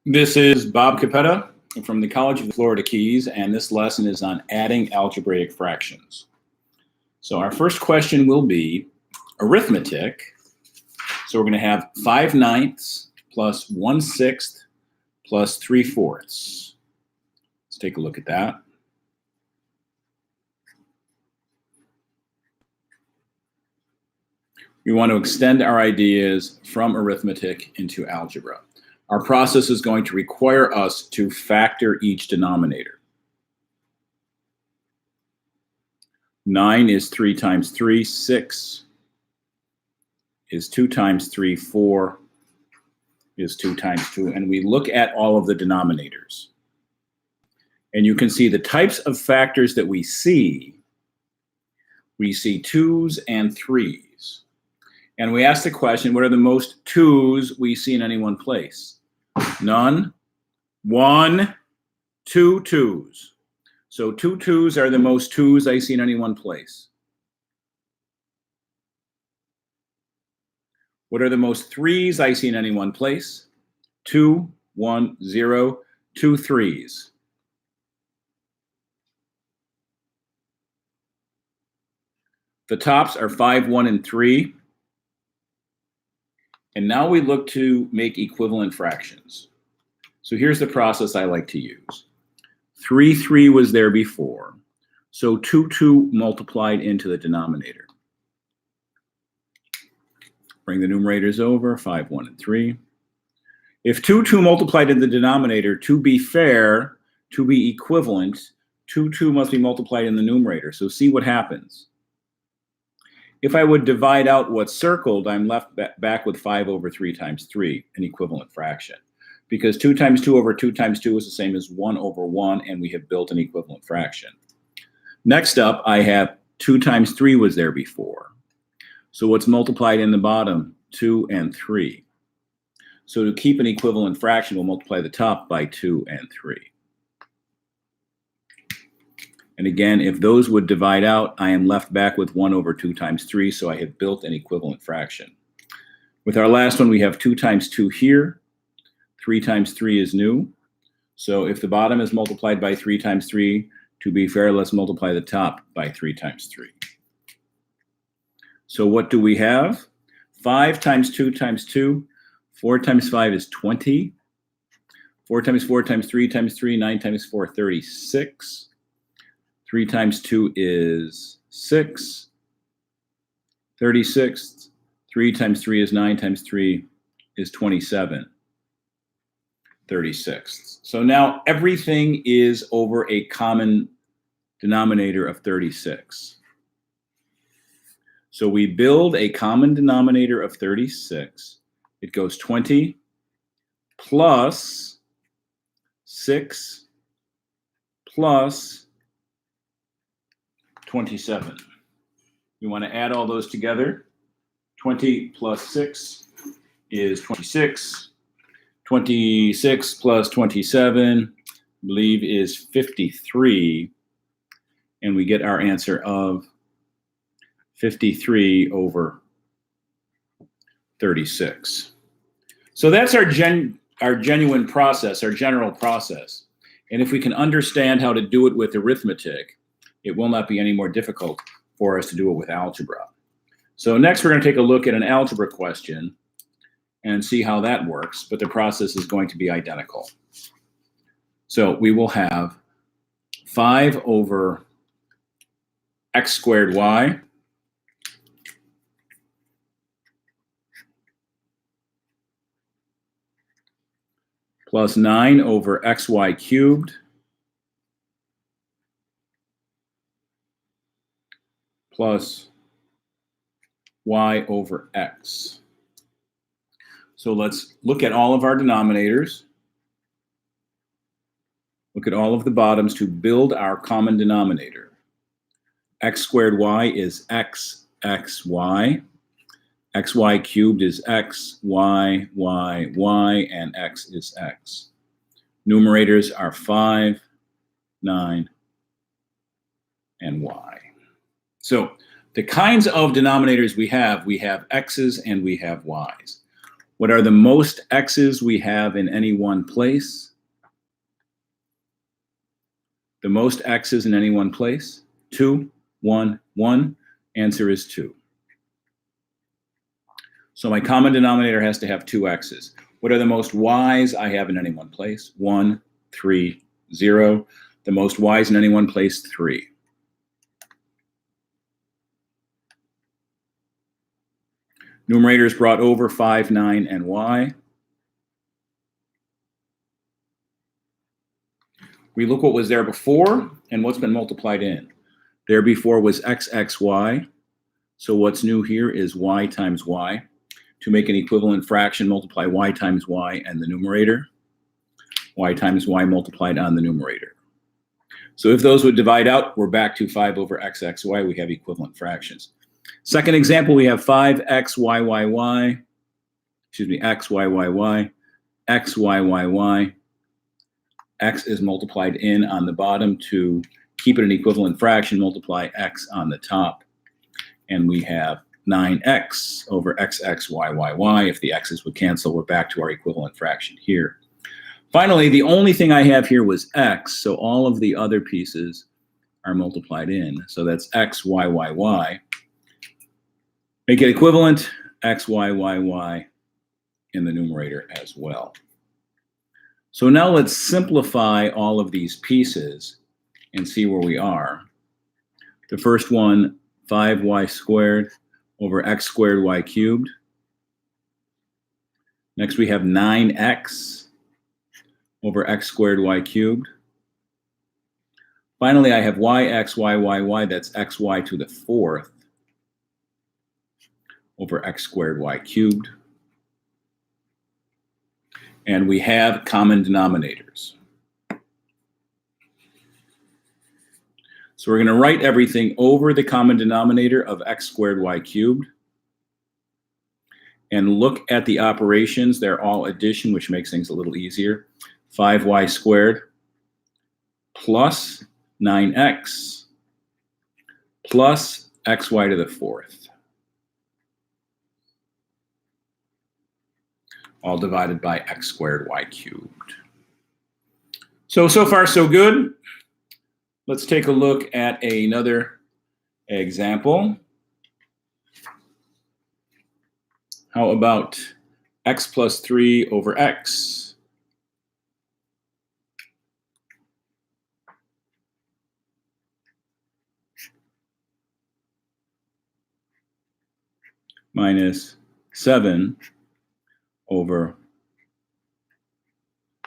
This is Bob Capetta from the College of the Florida Keys, and this lesson is on adding algebraic fractions. So our first question will be arithmetic. So we're going to have 5/9 plus 1/6 plus 3/4. Let's take a look at that. We want to extend our ideas from arithmetic into algebra. Our process is going to require us to factor each denominator. 9 is 3 times 3, 6 is 2 times 3, 4 is 2 times 2, and we look at all of the denominators. And you can see the types of factors that we see. We see 2s and 3s. And we ask the question, what are the most 2s we see in any one place? None, 1, 2 2s. So 2 2s are the most 2s I see in any one place. What are the most 3s I see in any one place? 2, 1, 0, 2 3s. The tops are 5, 1, and 3. And now we look to make equivalent fractions. So here's the process I like to use. 3, 3 was there before. So 2, 2 multiplied into the denominator. Bring the numerators over, 5, 1, and 3. If 2, 2 multiplied in the denominator, to be fair, to be equivalent, 2, 2 must be multiplied in the numerator. So see what happens. If I would divide out what's circled, I'm left back with 5 over 3 times 3, an equivalent fraction. Because 2 times 2 over 2 times 2 is the same as 1 over 1, and we have built an equivalent fraction. Next up, I have 2 times 3 was there before. So what's multiplied in the bottom? 2 and 3. So to keep an equivalent fraction, we'll multiply the top by 2 and 3. And again, if those would divide out, I am left back with 1 over 2 times 3, so I have built an equivalent fraction. With our last one, we have 2 times 2 here. 3 times 3 is new. So if the bottom is multiplied by 3 times 3, to be fair, let's multiply the top by 3 times 3. So what do we have? 5 times 2 times 2. 4 times 5 is 20. 4 times 4 times 3 times 3, 9 times 4, 36. 3 times 2 is 6. 36. 3 times 3 is 9 times 3 is 27. 36. So now everything is over a common denominator of 36. So we build a common denominator of 36. It goes 20 plus 6 plus 27. We want to add all those together. 20 plus 6 is 26. 26 plus 27, I believe, is 53. And we get our answer of 53 over 36. So that's our genuine process, our general process. And if we can understand how to do it with arithmetic, it will not be any more difficult for us to do it with algebra. So next we're going to take a look at an algebra question and see how that works, but the process is going to be identical. So we will have 5 over x squared y plus 9 over xy cubed plus y over x. So let's look at all of our denominators. Look at all of the bottoms to build our common denominator. X squared y is x, x, y. Xy cubed is x, y, y, y, and x is x. Numerators are 5, 9, and y. So the kinds of denominators we have x's and we have y's. What are the most x's we have in any one place? The most x's in any one place? 2, 1, 1. Answer is 2. So my common denominator has to have 2 x's. What are the most y's I have in any one place? 1, 3, 0. The most y's in any one place, 3. Numerators brought over 5, 9, and y. We look what was there before and what's been multiplied in. There before was xy. So what's new here is y times y. To make an equivalent fraction, multiply y times y and the numerator. Y times y multiplied on the numerator. So if those would divide out, we're back to 5 over xy. We have equivalent fractions. Second example, we have 5xyy, xyy, xyy. X is multiplied in on the bottom to keep it an equivalent fraction, multiply x on the top. And we have 9x over xxyy. If the x's would cancel, we're back to our equivalent fraction here. Finally, the only thing I have here was x, so all of the other pieces are multiplied in. So that's xyy. Make it equivalent, xyy in the numerator as well. So now let's simplify all of these pieces and see where we are. The first one, 5y squared over x squared y cubed. Next we have 9x over x squared y cubed. Finally, I have yxyy, that's xy to the 4th over x squared y cubed. And we have common denominators. So we're going to write everything over the common denominator of x squared y cubed. And look at the operations. They're all addition, which makes things a little easier. 5y squared plus 9x plus xy to the 4th. All divided by x squared y cubed. So far so good. Let's take a look at another example. How about x plus 3 over x? Minus 7 over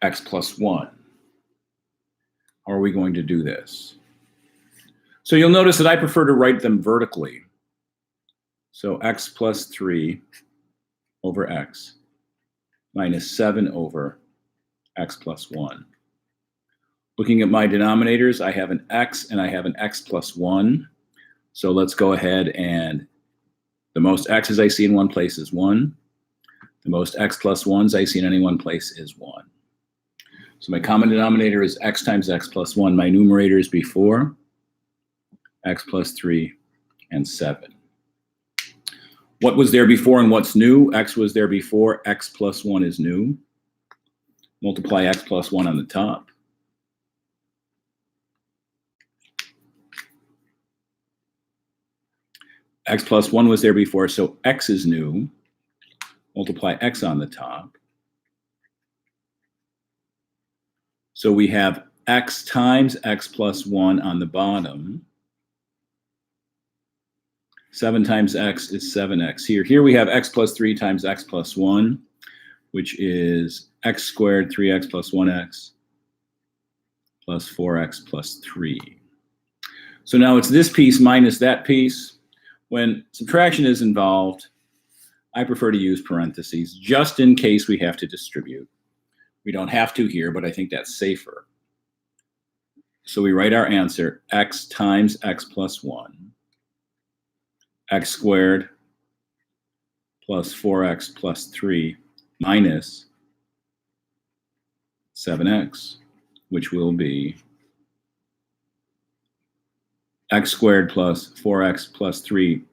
x plus 1. How are we going to do this? So you'll notice that I prefer to write them vertically. So x plus 3 over x minus 7 over x plus 1. Looking at my denominators, I have an x and I have an x plus 1. So let's go ahead and the most x's I see in one place is 1. The most x plus 1s I see in any one place is 1. So my common denominator is x times x plus 1. My numerator is before, x plus 3 and 7. What was there before and what's new? X was there before, x plus 1 is new. Multiply x plus 1 on the top. X plus 1 was there before, so x is new. Multiply x on the top. So we have x times x plus 1 on the bottom. 7 times x is 7x. Here we have x plus 3 times x plus 1, which is x squared 3x plus 1x plus 4x plus 3. So now it's this piece minus that piece. When subtraction is involved, I prefer to use parentheses just in case we have to distribute. We don't have to here, but I think that's safer. So we write our answer, x times x plus 1, x squared plus 4x plus 3 minus 7x, which will be x squared plus 4x plus 3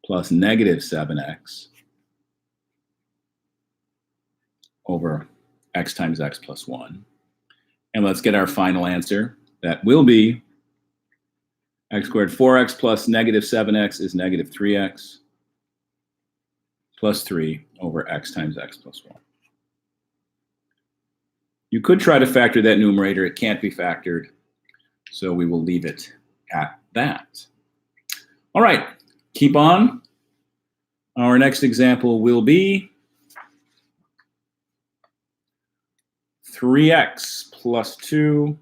plus negative 7x over x times x plus 1. And let's get our final answer. That will be x squared 4x plus negative 7x is negative 3x plus 3 over x times x plus 1. You could try to factor that numerator. It can't be factored, so we will leave it at that. All right, keep on. Our next example will be 3x plus 2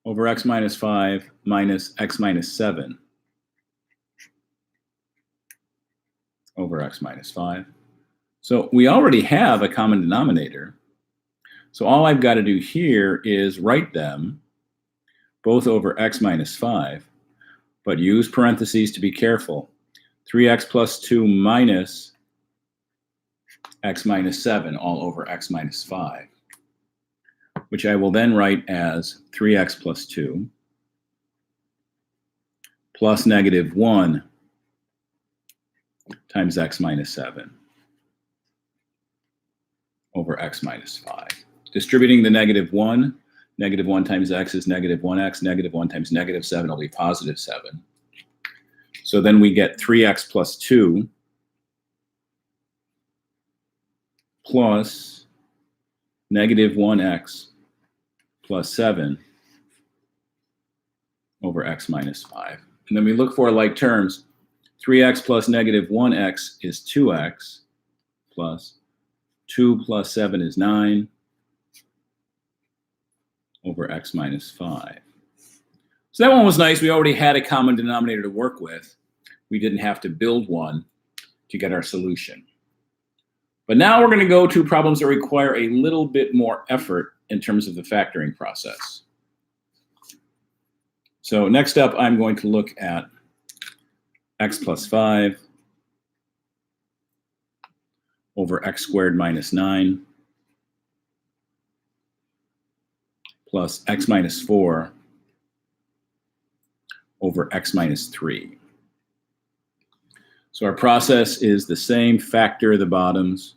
over x minus 5 minus x minus 7 over x minus 5. So we already have a common denominator. So all I've got to do here is write them both over x minus 5, but use parentheses to be careful. 3x plus 2 minus x minus 7 all over x minus 5, which I will then write as 3x plus 2 plus negative 1 times x minus 7 over x minus 5. Distributing the negative 1 times x is negative 1x, negative 1 times negative 7 will be positive 7. So then we get 3x plus 2 plus negative 1x plus 7 over x minus 5. And then we look for like terms. 3x plus negative 1x is 2x plus 2 plus 7 is 9 over x minus 5. So that one was nice. We already had a common denominator to work with. We didn't have to build one to get our solution. But now we're going to go to problems that require a little bit more effort in terms of the factoring process. So next up, I'm going to look at x plus 5 over x squared minus 9 plus x minus 4 over x minus 3. So our process is the same. Factor the bottoms.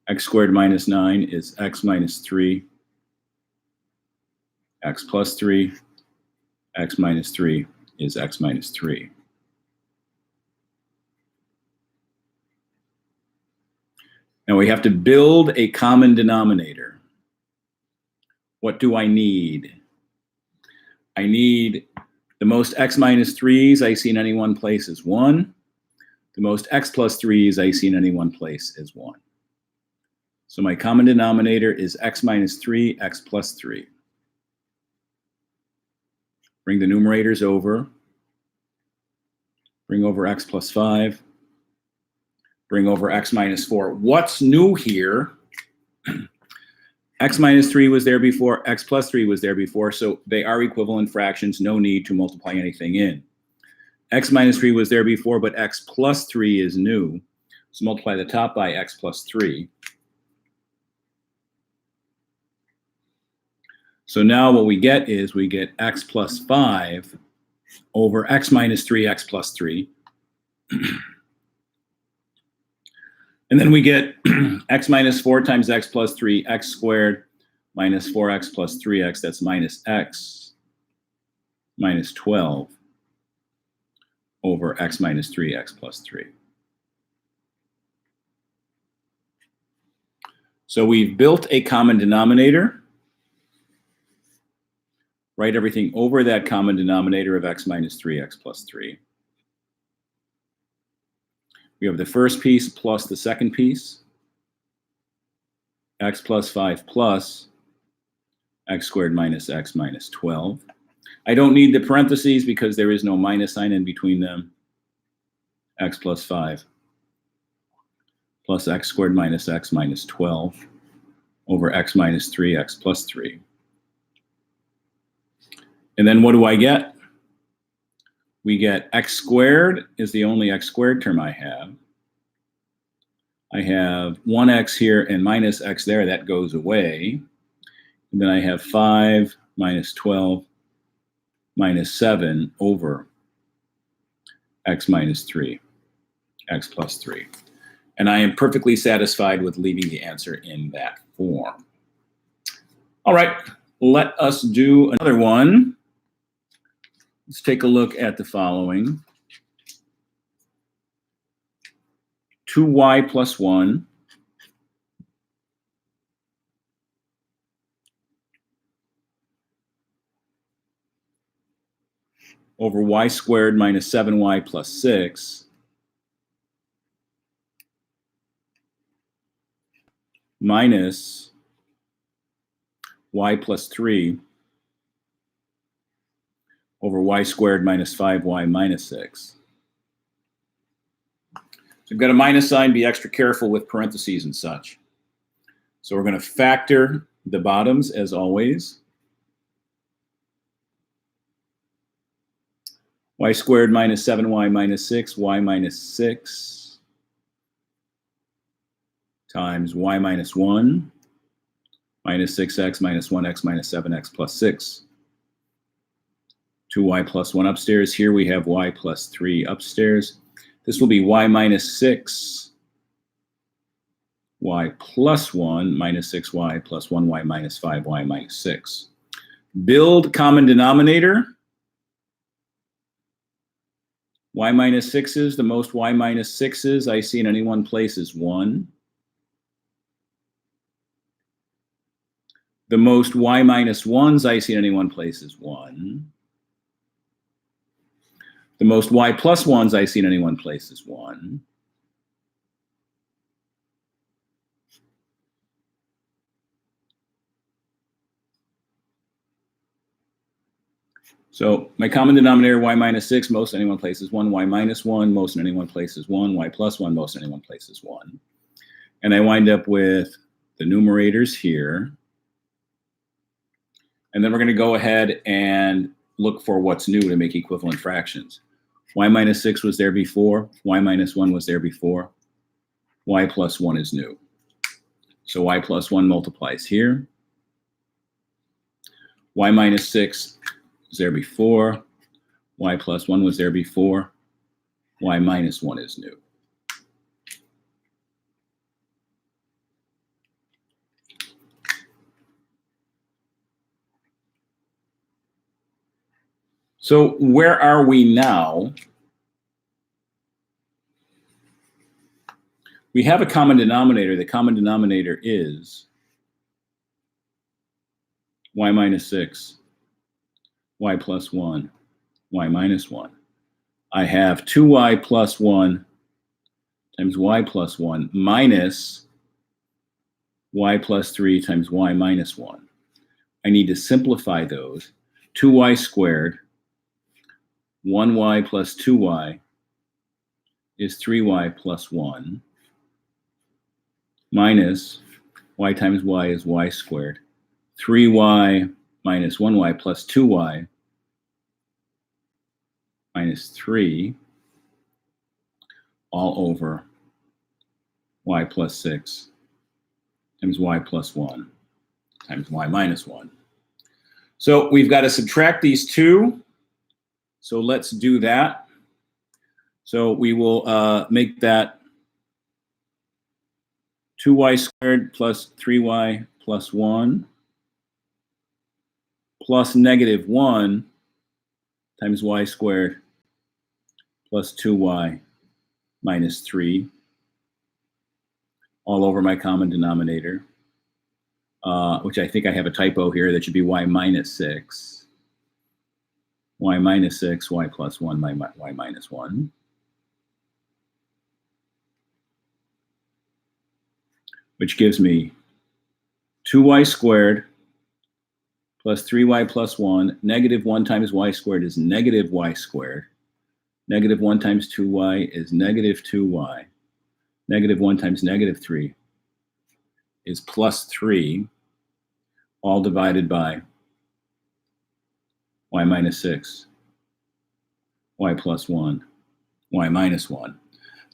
X squared minus 9 is x minus 3, x plus 3, x minus 3 is x minus 3. Now we have to build a common denominator. What do I need? I need the most x minus 3's I see in any one place is 1. The most x plus 3's I see in any one place is 1. So my common denominator is x minus 3, x plus 3. Bring the numerators over. Bring over x plus 5. Bring over x minus 4. What's new here? X minus 3 was there before, x plus 3 was there before, so they are equivalent fractions, no need to multiply anything in. X minus 3 was there before, but x plus 3 is new. So multiply the top by x plus 3. So now what we get is we get x plus 5 over x minus 3, x plus 3. And then we get x minus 4 times x plus 3, x squared minus 4x plus 3x, that's minus x minus 12 over x minus 3, x plus 3. So we've built a common denominator. Write everything over that common denominator of x minus 3, x plus 3. We have the first piece plus the second piece. X plus 5 plus x squared minus x minus 12. I don't need the parentheses because there is no minus sign in between them. X plus 5 plus x squared minus x minus 12 over x minus 3, x plus 3. And then what do I get? We get x squared is the only x squared term I have. I have 1x here and minus x there. That goes away. And then I have 5 minus 12 minus 7 over x minus 3, x plus 3. And I am perfectly satisfied with leaving the answer in that form. All right, let us do another one. Let's take a look at the following. 2y plus 1 over y squared minus 7y plus 6 minus y plus 3 over y squared minus 5y minus 6. So we've got a minus sign. Be extra careful with parentheses and such. So we're going to factor the bottoms as always. Y squared minus 7y minus 6, y minus 6 times y minus 1 minus 6x minus 1x minus 7x plus 6. 2y plus 1 upstairs. Here we have y plus 3 upstairs. This will be y minus 6, y plus 1 minus 6y plus 1y minus 5y minus 6. Build common denominator. Y minus 6's, the most y minus 6's I see in any one place is 1. The most y minus 1's I see in any one place is 1. The most y plus 1's I see in any one place is 1. So my common denominator, y minus 6, most in any one place is 1. Y minus 1, most in any one place is 1. Y plus 1, most in any one place is 1. And I wind up with the numerators here. And then we're going to go ahead and look for what's new to make equivalent fractions. Y minus 6 was there before. Y minus 1 was there before. Y plus 1 is new. So y plus 1 multiplies here. Y minus 6 was there before. Y plus 1 was there before. Y minus 1 is new. So where are we now? We have a common denominator. The common denominator is y minus 6, y plus 1, y minus 1. I have 2y plus 1 times y plus 1 minus y plus 3 times y minus 1. I need to simplify those. 2y squared, 1y plus 2y is 3y plus 1 minus y times y is y squared. 3y minus 1y plus 2y minus 3 all over y plus 6 times y plus 1 times y minus 1. So we've got to subtract these two. So let's do that. So we will make that 2y squared plus 3y plus 1 plus negative 1 times y squared plus 2y minus 3 all over my common denominator, which I think I have a typo here. That should be y minus 6. Y minus 6, y plus 1, y minus 1. Which gives me 2y squared plus 3y plus 1. Negative 1 times y squared is negative y squared. Negative 1 times 2y is negative 2y. Negative 1 times negative 3 is plus 3, all divided by y minus 6, y plus 1, y minus 1.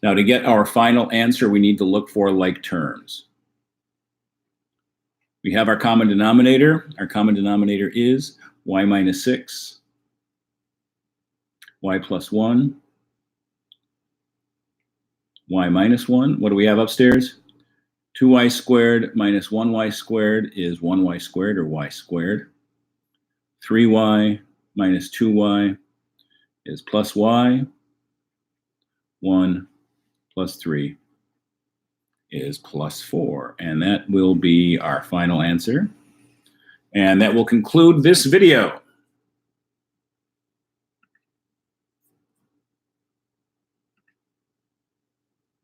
Now to get our final answer, we need to look for like terms. We have our common denominator. Our common denominator is y minus 6 y plus 1, y minus 1. What do we have upstairs? 2y squared minus 1y squared is 1y squared, or y squared. 3y minus 2y is plus y. 1 plus 3 is plus 4. And that will be our final answer. And that will conclude this video.